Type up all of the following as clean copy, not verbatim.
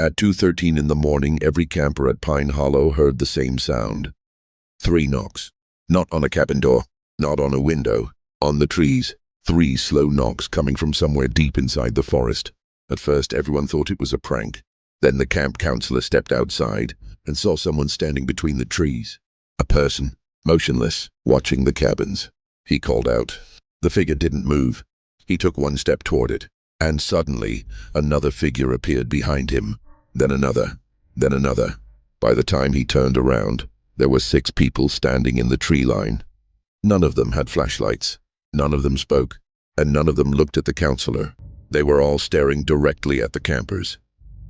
At 2:13 in the morning, every camper at Pine Hollow heard the same sound. 3 knocks. Not on a cabin door, not on a window, on the trees. 3 slow knocks coming from somewhere deep inside the forest. At first, everyone thought it was a prank. Then the camp counselor stepped outside and saw someone standing between the trees. A person, motionless, watching the cabins. He called out. The figure didn't move. He took 1 step toward it, and suddenly, another figure appeared behind him. Then another. Then another. By the time he turned around, there were 6 people standing in the tree line. None of them had flashlights. None of them spoke, and none of them looked at the counselor. They were all staring directly at the campers.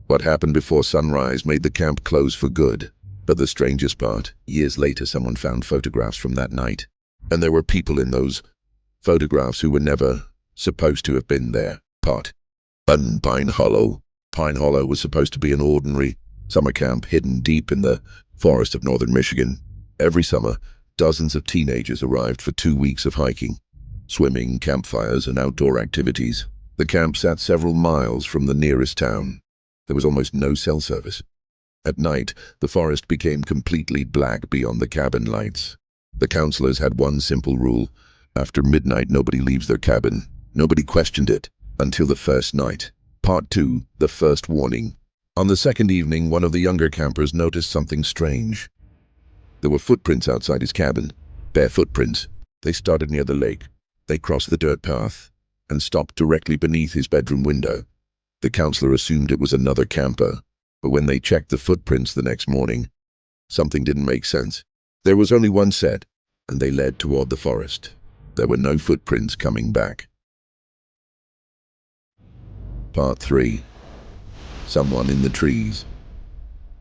What happened before sunrise made the camp close for good. But the strangest part, years later someone found photographs from that night. And there were people in those photographs who were never supposed to have been there. Part 1. Pine Hollow. Pine Hollow was supposed to be an ordinary summer camp hidden deep in the forest of northern Michigan. Every summer, dozens of teenagers arrived for 2 weeks of hiking, swimming, campfires, and outdoor activities. The camp sat several miles from the nearest town. There was almost no cell service. At night, the forest became completely black beyond the cabin lights. The counselors had one simple rule. After midnight, nobody leaves their cabin. Nobody questioned it until the first night. Part 2. The First Warning. On the second evening, one of the younger campers noticed something strange. There were footprints outside his cabin. Bare footprints. They started near the lake. They crossed the dirt path and stopped directly beneath his bedroom window. The counselor assumed it was another camper, but when they checked the footprints the next morning, something didn't make sense. There was only one set, and they led toward the forest. There were no footprints coming back. Part 3. Someone in the trees.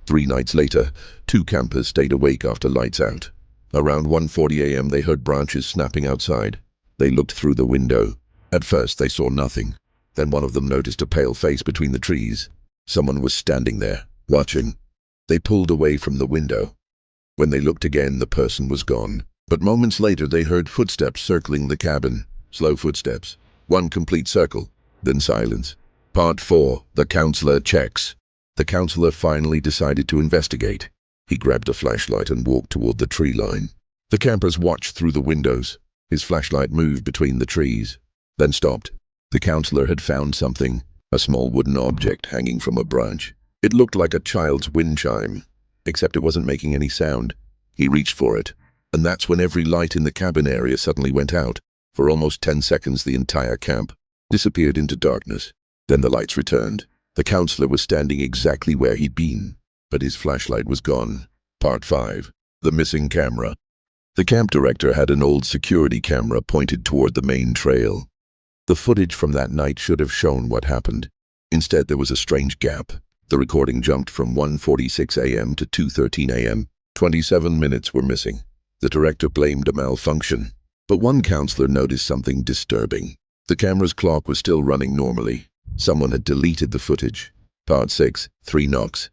3 nights later, 2 campers stayed awake after lights out. Around 1:40 a.m. they heard branches snapping outside. They looked through the window. At first they saw nothing. Then one of them noticed a pale face between the trees. Someone was standing there, watching. They pulled away from the window. When they looked again, the person was gone. But moments later they heard footsteps circling the cabin. Slow footsteps. 1 complete circle. Then silence. Part 4. The counselor checks. The counselor finally decided to investigate. He grabbed a flashlight and walked toward the tree line. The campers watched through the windows. His flashlight moved between the trees, then stopped. The counselor had found something, a small wooden object hanging from a branch. It looked like a child's wind chime, except it wasn't making any sound. He reached for it, and that's when every light in the cabin area suddenly went out. For almost 10 seconds, the entire camp disappeared into darkness. Then the lights returned. The counselor was standing exactly where he'd been, but his flashlight was gone. Part 5. The missing camera. The camp director had an old security camera pointed toward the main trail. The footage from that night should have shown what happened. Instead, there was a strange gap. The recording jumped from 1:46 a.m. to 2:13 a.m. 27 minutes were missing. The director blamed a malfunction, but one counselor noticed something disturbing. The camera's clock was still running normally. Someone had deleted the footage. Part 6. 3 knocks.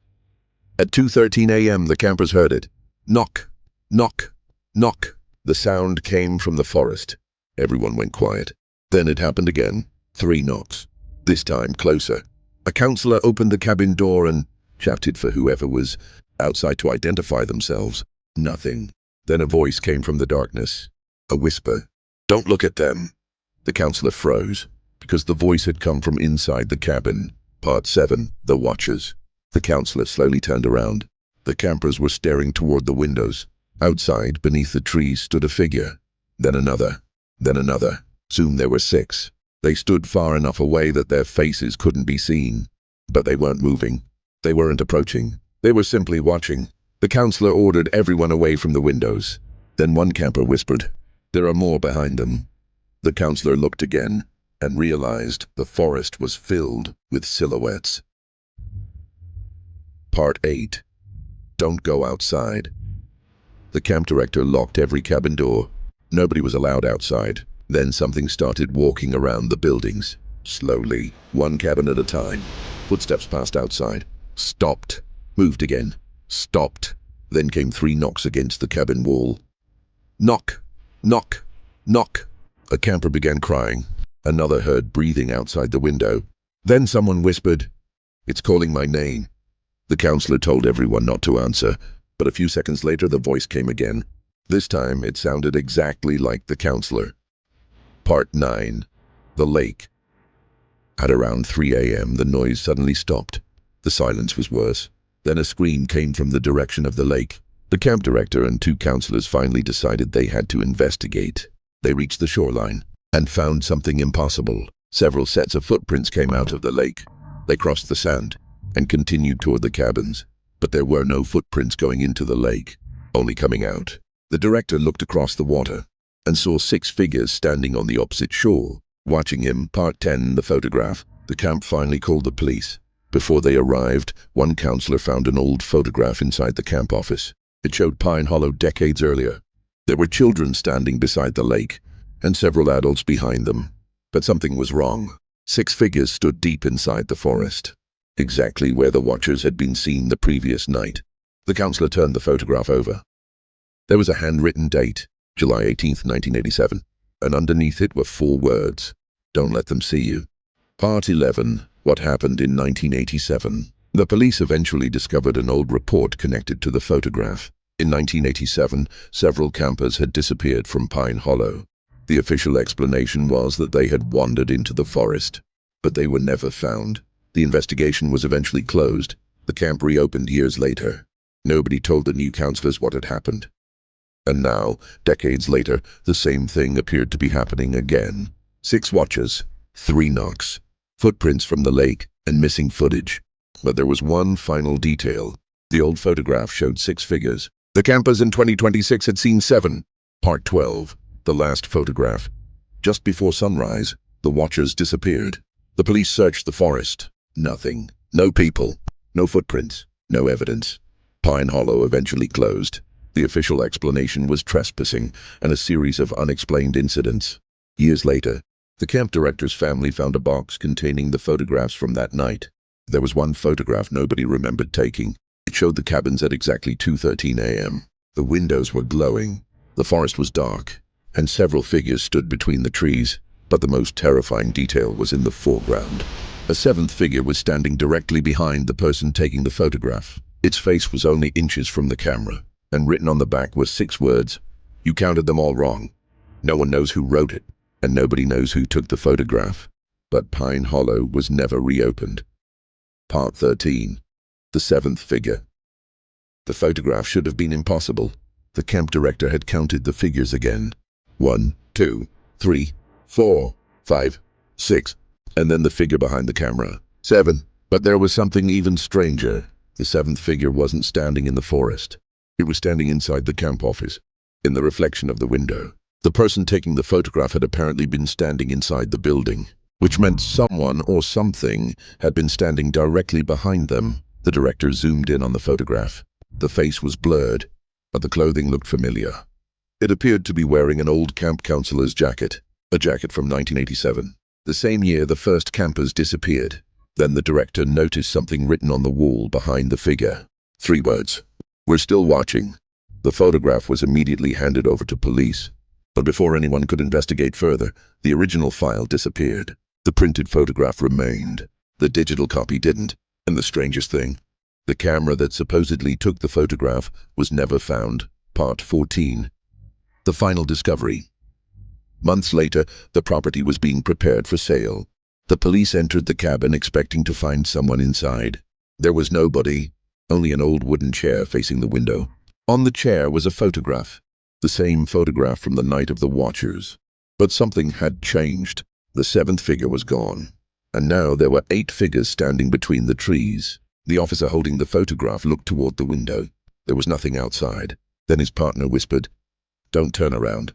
At 2:13 a.m. the campers heard it. Knock, knock, knock. The sound came from the forest. Everyone went quiet. Then it happened again. 3 knocks. This time closer. A counselor opened the cabin door and shouted for whoever was outside to identify themselves. Nothing. Then a voice came from the darkness. A whisper. Don't look at them. The counselor froze, because the voice had come from inside the cabin. Part 7. The Watchers. The counselor slowly turned around. The campers were staring toward the windows. Outside, beneath the trees, stood a figure. Then another. Then another. Soon there were 6. They stood far enough away that their faces couldn't be seen. But they weren't moving. They weren't approaching. They were simply watching. The counselor ordered everyone away from the windows. Then one camper whispered, "There are more behind them." The counselor looked again and realized the forest was filled with silhouettes. Part 8. Don't go outside. The camp director locked every cabin door. Nobody was allowed outside. Then something started walking around the buildings. Slowly, 1 cabin at a time. Footsteps passed outside. Stopped. Moved again. Stopped. Then came 3 knocks against the cabin wall. Knock, knock, knock. A camper began crying. Another heard breathing outside the window. Then someone whispered, "It's calling my name." The counselor told everyone not to answer, but a few seconds later the voice came again. This time it sounded exactly like the counselor. Part 9. The Lake. At around 3 a.m. the noise suddenly stopped. The silence was worse. Then a scream came from the direction of the lake. The camp director and 2 counselors finally decided they had to investigate. They reached the shoreline and found something impossible. Several sets of footprints came out of the lake. They crossed the sand and continued toward the cabins, but there were no footprints going into the lake, only coming out. The director looked across the water and saw 6 figures standing on the opposite shore, watching him. Part 10. The photograph. The camp finally called the police. Before they arrived, one counselor found an old photograph inside the camp office. It showed Pine Hollow decades earlier. There were children standing beside the lake and several adults behind them. But something was wrong. 6 figures stood deep inside the forest, exactly where the watchers had been seen the previous night. The counselor turned the photograph over. There was a handwritten date, July 18th, 1987, and underneath it were 4 words: "Don't let them see you." Part 11. What happened in 1987. The police eventually discovered an old report connected to the photograph. In 1987, several campers had disappeared from Pine Hollow. The official explanation was that they had wandered into the forest, but they were never found. The investigation was eventually closed. The camp reopened years later. Nobody told the new counselors what had happened. And now, decades later, the same thing appeared to be happening again. 6 watchers, 3 knocks, footprints from the lake, and missing footage. But there was one final detail. The old photograph showed 6 figures. The campers in 2026 had seen 7. Part 12. The last photograph. Just before sunrise, the watchers disappeared. The police searched the forest. Nothing. No people. No footprints. No evidence. Pine Hollow eventually closed. The official explanation was trespassing and a series of unexplained incidents. Years later, the camp director's family found a box containing the photographs from that night. There was one photograph nobody remembered taking. It showed the cabins at exactly 2:13 a.m. The windows were glowing. The forest was dark, and several figures stood between the trees. But the most terrifying detail was in the foreground. A 7th figure was standing directly behind the person taking the photograph. Its face was only inches from the camera, and written on the back were 6 words. You counted them all wrong. No one knows who wrote it, and nobody knows who took the photograph. But Pine Hollow was never reopened. Part 13. The 7th figure. The photograph should have been impossible. The camp director had counted the figures again. 1, 2, 3, 4, 5, 6, and then the figure behind the camera. 7. But there was something even stranger. The 7th figure wasn't standing in the forest. It was standing inside the camp office, in the reflection of the window. The person taking the photograph had apparently been standing inside the building, which meant someone or something had been standing directly behind them. The director zoomed in on the photograph. The face was blurred, but the clothing looked familiar. It appeared to be wearing an old camp counselor's jacket, a jacket from 1987. The same year the first campers disappeared. Then the director noticed something written on the wall behind the figure. 3 words. We're still watching. The photograph was immediately handed over to police. But before anyone could investigate further, the original file disappeared. The printed photograph remained. The digital copy didn't. And the strangest thing, the camera that supposedly took the photograph was never found. Part 14. The final discovery. Months later, the property was being prepared for sale. The police entered the cabin expecting to find someone inside. There was nobody, only an old wooden chair facing the window. On the chair was a photograph, the same photograph from the night of the watchers. But something had changed. The 7th figure was gone, and now there were 8 figures standing between the trees. The officer holding the photograph looked toward the window. There was nothing outside. Then his partner whispered, "Don't turn around."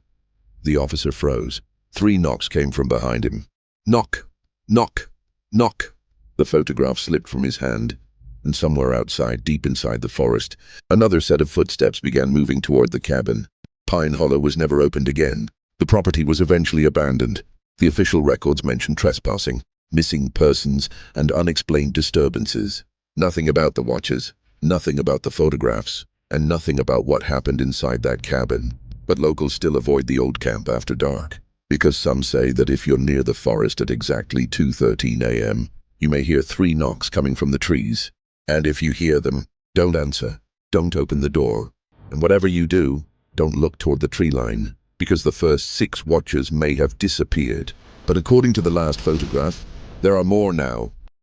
The officer froze. 3 knocks came from behind him. Knock, knock, knock. The photograph slipped from his hand, and somewhere outside, deep inside the forest, another set of footsteps began moving toward the cabin. Pine Hollow was never opened again. The property was eventually abandoned. The official records mentioned trespassing, missing persons, and unexplained disturbances. Nothing about the watchers, nothing about the photographs, and nothing about what happened inside that cabin. But locals still avoid the old camp after dark, because some say that if you're near the forest at exactly 2:13 a.m., you may hear 3 knocks coming from the trees. And if you hear them, don't answer. Don't open the door. And whatever you do, don't look toward the tree line, because the first 6 watchers may have disappeared. But according to the last photograph, there are more now.